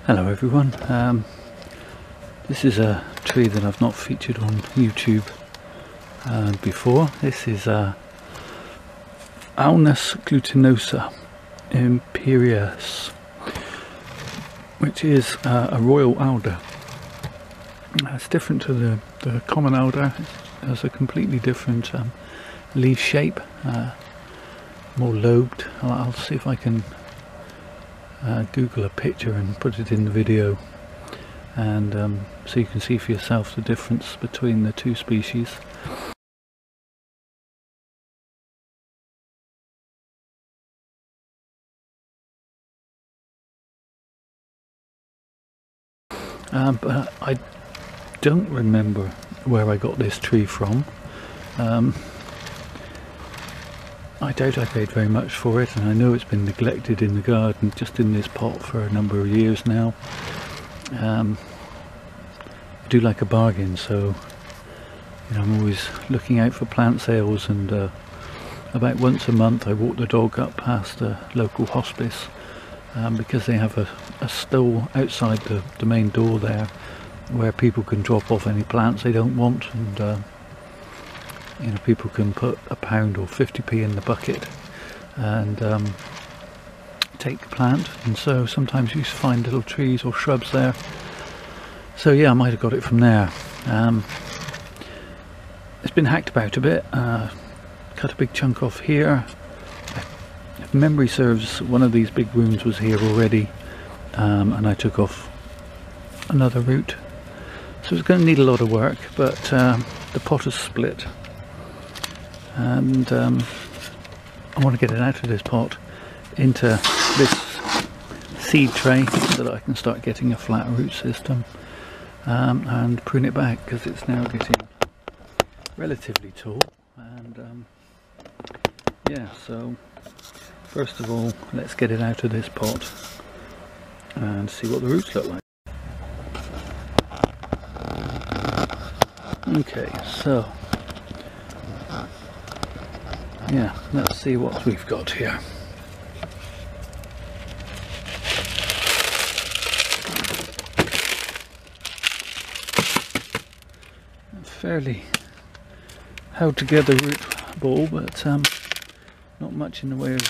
Hello everyone, this is a tree that I've not featured on YouTube before. This is Alnus Glutinosa Imperialis, which is a royal alder. It's different to the common alder. It has a completely different leaf shape, more lobed. I'll see if I can Google a picture and put it in the video, and so you can see for yourself the difference between the two species. But I don't remember where I got this tree from. I doubt I paid very much for it, and I know it's been neglected in the garden, just in this pot, for a number of years now. I do like a bargain, so I'm always looking out for plant sales, and about once a month I walk the dog up past a local hospice, because they have a stall outside the main door there where people can drop off any plants they don't want, and people can put £1 or 50p in the bucket and take the plant. And so sometimes you find little trees or shrubs there. So yeah, I might have got it from there. It's been hacked about a bit. Cut a big chunk off here. If memory serves, one of these big wounds was here already, and I took off another root. So it's going to need a lot of work, but the pot is split. And I want to get it out of this pot into this seed tray so that I can start getting a flat root system, and prune it back, because it's now getting relatively tall. And yeah, so first of all, let's get it out of this pot and see what the roots look like. Okay, so yeah, let's see what we've got here. A fairly held together root ball, but not much in the way of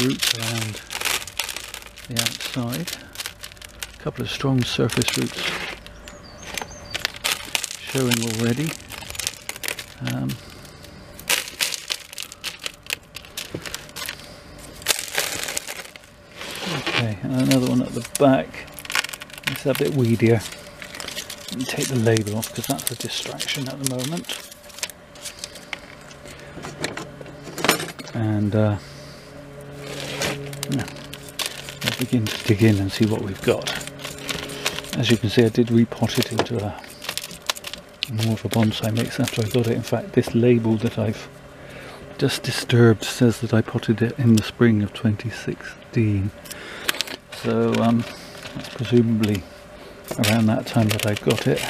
roots around the outside. A couple of strong surface roots showing already. Okay, and another one at the back. It's a bit weedier. Let me take the label off, because that's a distraction at the moment. And yeah, I'll begin to dig in and see what we've got. As you can see, I did repot it into more of a bonsai mix after I got it. In fact, this label that I've just disturbed says that I potted it in the spring of 2016. So that's presumably around that time that I got it.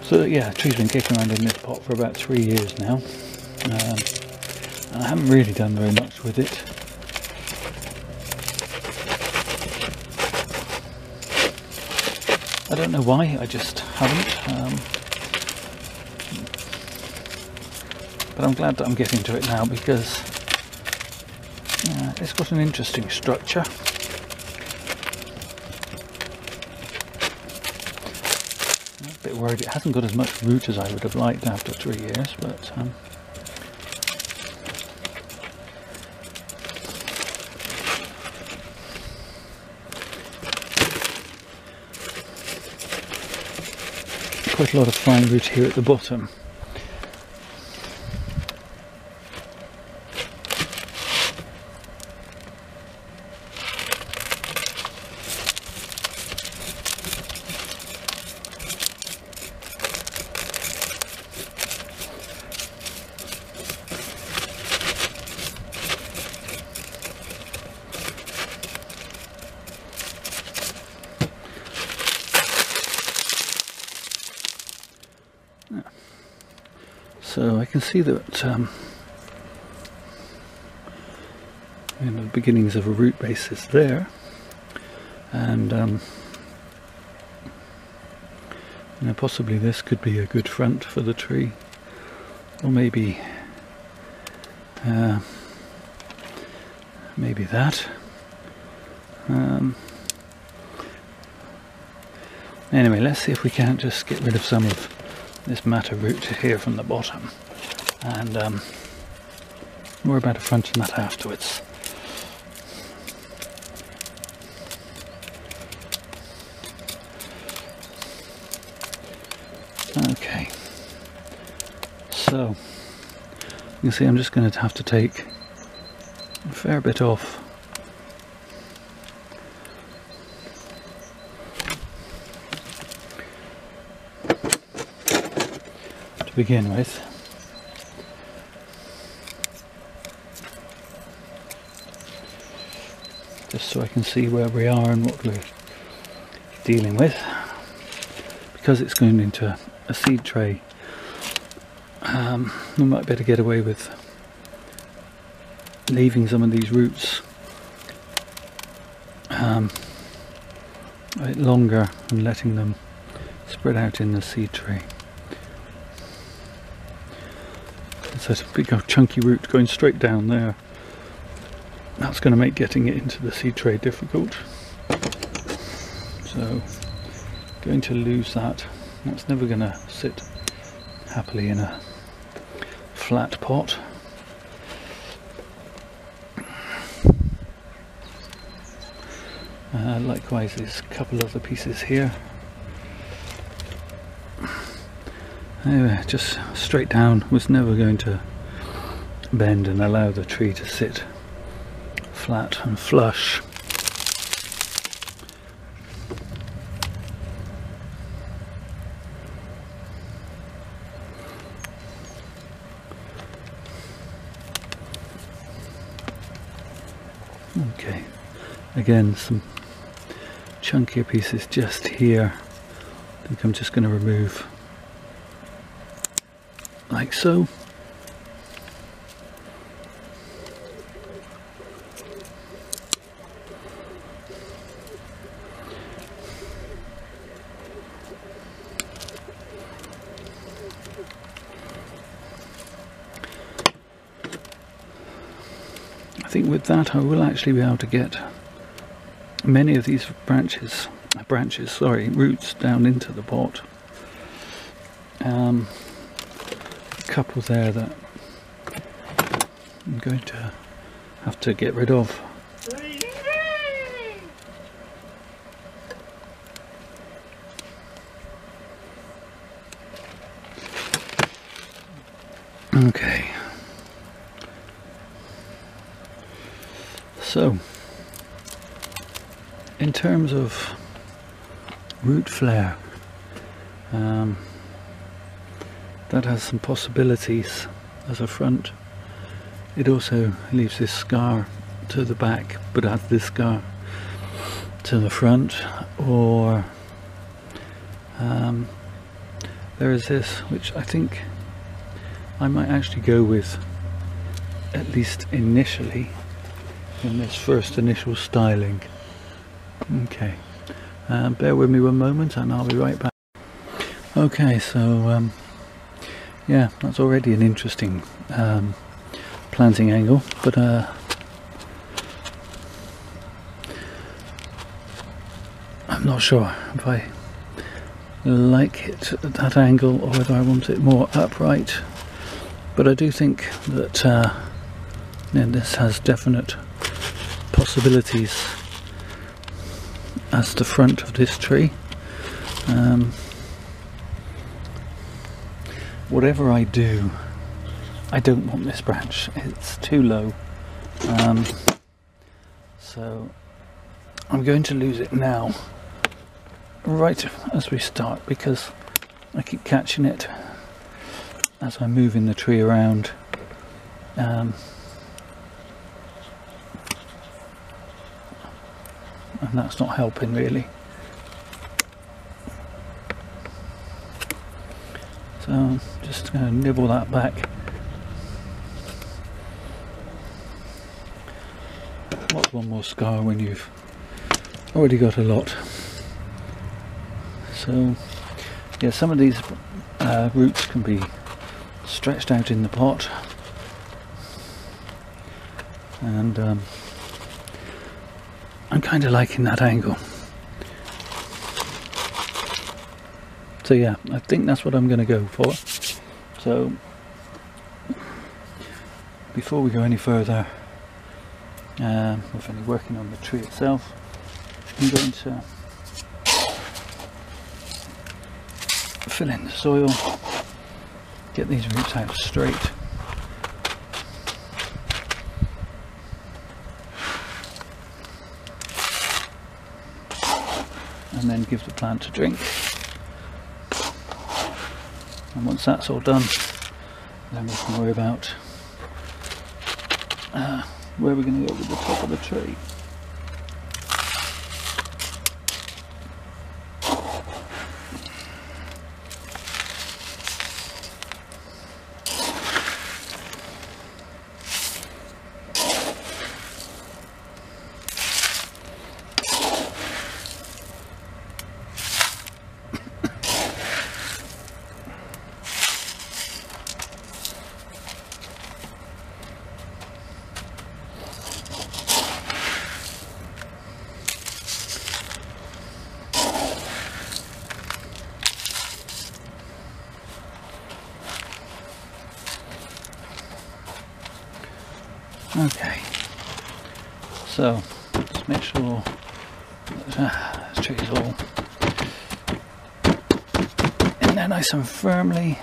So yeah, the tree's been kicking around in this pot for about 3 years now. And I haven't really done very much with it. I don't know why, I just haven't. But I'm glad that I'm getting to it now, because it's got an interesting structure. I'm a bit worried it hasn't got as much root as I would have liked after 3 years, but quite a lot of fine root here at the bottom. So I can see that the beginnings of a root base is there, and you know, possibly this could be a good front for the tree, or maybe maybe that. Anyway, let's see if we can't just get rid of some of this matter root here from the bottom, and worry about a front and that afterwards. Okay, so you can see I'm just going to have to take a fair bit off. To begin with. Just so I can see where we are and what we're dealing with. Because it's going into a seed tray, we might better get away with leaving some of these roots a bit longer and letting them spread out in the seed tray. It's a big chunky root going straight down there. That's going to make getting it into the seed tray difficult. So going to lose that. That's never going to sit happily in a flat pot. Likewise, there's a couple other pieces here. Anyway, just straight down was never going to bend and allow the tree to sit flat and flush. Okay, again some chunkier pieces just here. I think I'm just going to remove like so. I think with that I will actually be able to get many of these roots down into the pot. A couple there that I'm going to have to get rid of. Okay. So, in terms of root flare, that has some possibilities as a front. It also leaves this scar to the back, but adds this scar to the front. Or there is this, which I think I might actually go with, at least initially, in this first initial styling. Okay, bear with me one moment and I'll be right back. Okay, so yeah, that's already an interesting planting angle, but I'm not sure if I like it at that angle or whether I want it more upright. But I do think that this has definite possibilities as the front of this tree. Whatever I do, I don't want this branch, it's too low, so I'm going to lose it now, right as we start, because I keep catching it as I'm moving the tree around. And that's not helping really. So I'm just going to nibble that back. What's one more scar when you've already got a lot. So yeah, some of these roots can be stretched out in the pot, and I'm kind of liking that angle. So yeah, I think that's what I'm going to go for. So before we go any further with any working on the tree itself, I'm going to fill in the soil, get these roots out straight, and then give the plant a drink. And once that's all done, then we can worry about where we're going to go with the top of the tree. Okay, so just make sure that the tree is all in there nice and firmly.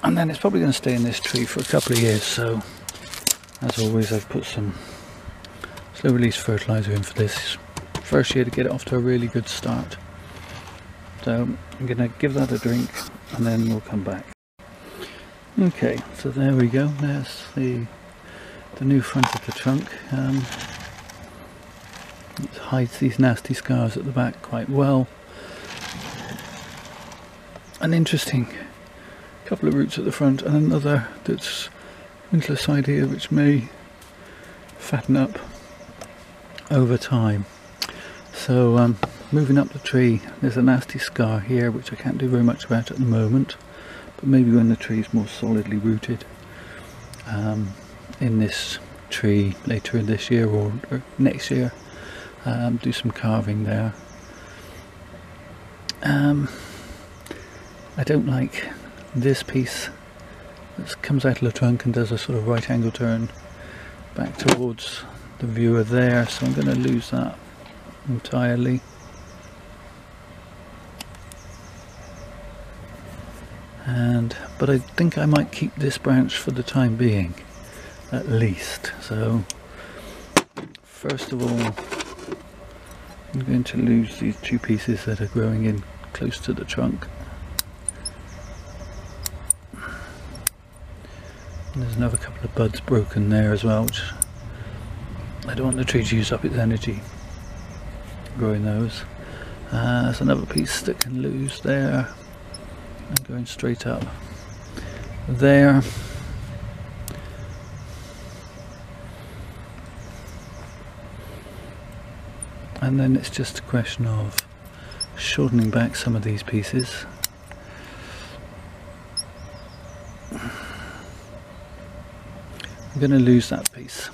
And then it's probably going to stay in this tree for a couple of years, so as always I've put some slow release fertilizer in for this first year to get it off to a really good start. So I'm going to give that a drink and then we'll come back. Okay, so there we go. There's the new front of the trunk. It hides these nasty scars at the back quite well. An interesting couple of roots at the front and another that's into the side here which may fatten up over time. So moving up the tree, there's a nasty scar here which I can't do very much about at the moment, but maybe when the tree is more solidly rooted in this tree later in this year or next year, do some carving there. I don't like this piece that comes out of the trunk and does a sort of right angle turn back towards the viewer there, so I'm going to lose that entirely. But I think I might keep this branch for the time being, at least. So first of all, I'm going to lose these two pieces that are growing in close to the trunk. And there's another couple of buds broken there as well, which I don't want the tree to use up its energy growing those. There's another piece that can lose there and going straight up there. And then it's just a question of shortening back some of these pieces. I'm going to lose that piece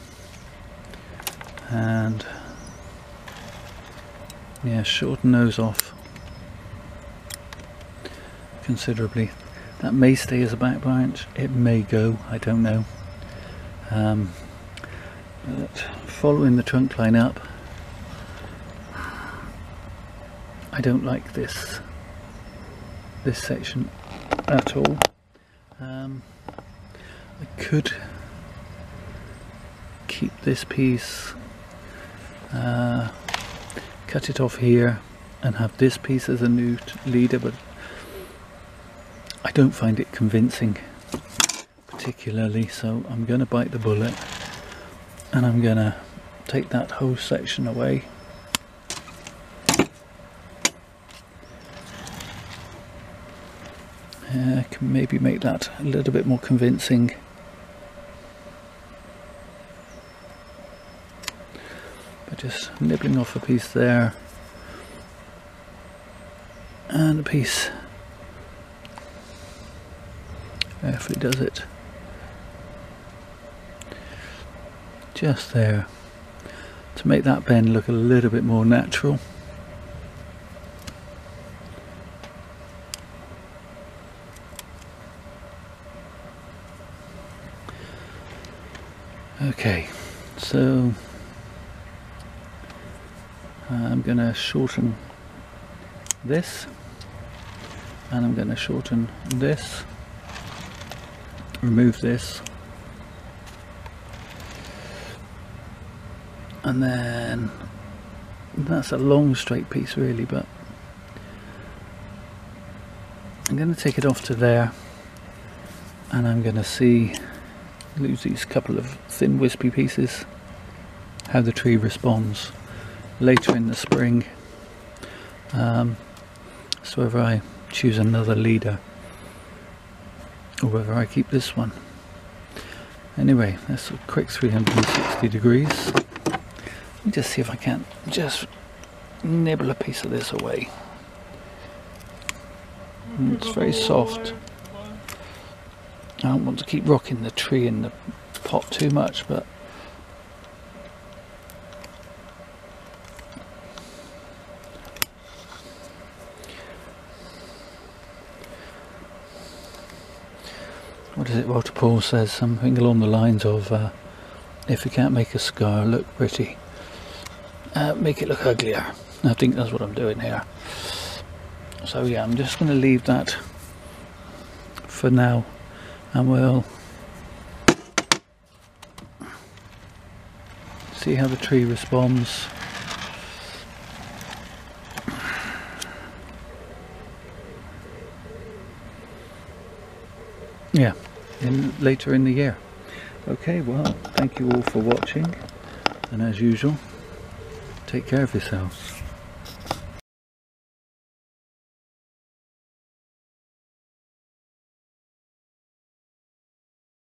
and yeah, shorten those off considerably. That may stay as a back branch, it may go, I don't know. But following the trunk line up, I don't like this section at all. I could keep this piece, cut it off here and have this piece as a new leader, but I don't find it convincing particularly, so I'm going to bite the bullet and I'm going to take that whole section away. Can maybe make that a little bit more convincing. By just nibbling off a piece there and a piece. Carefully does it. Just there, to make that bend look a little bit more natural. Okay, so I'm going to shorten this, and I'm going to shorten this, remove this, and then that's a long straight piece really, but I'm going to take it off to there, and I'm going to lose these couple of thin wispy pieces, how the tree responds later in the spring, so whether I choose another leader or whether I keep this one. Anyway, that's a quick 360 degrees. Let me just see if I can just nibble a piece of this away. It's very soft. I don't want to keep rocking the tree in the pot too much, but what is it Walter Paul says? Something along the lines of if you can't make a scar look pretty, make it look uglier. I think that's what I'm doing here. So yeah, I'm just going to leave that for now, and we'll see how the tree responds. Yeah, later in the year. Okay, well, thank you all for watching, and as usual, take care of yourselves.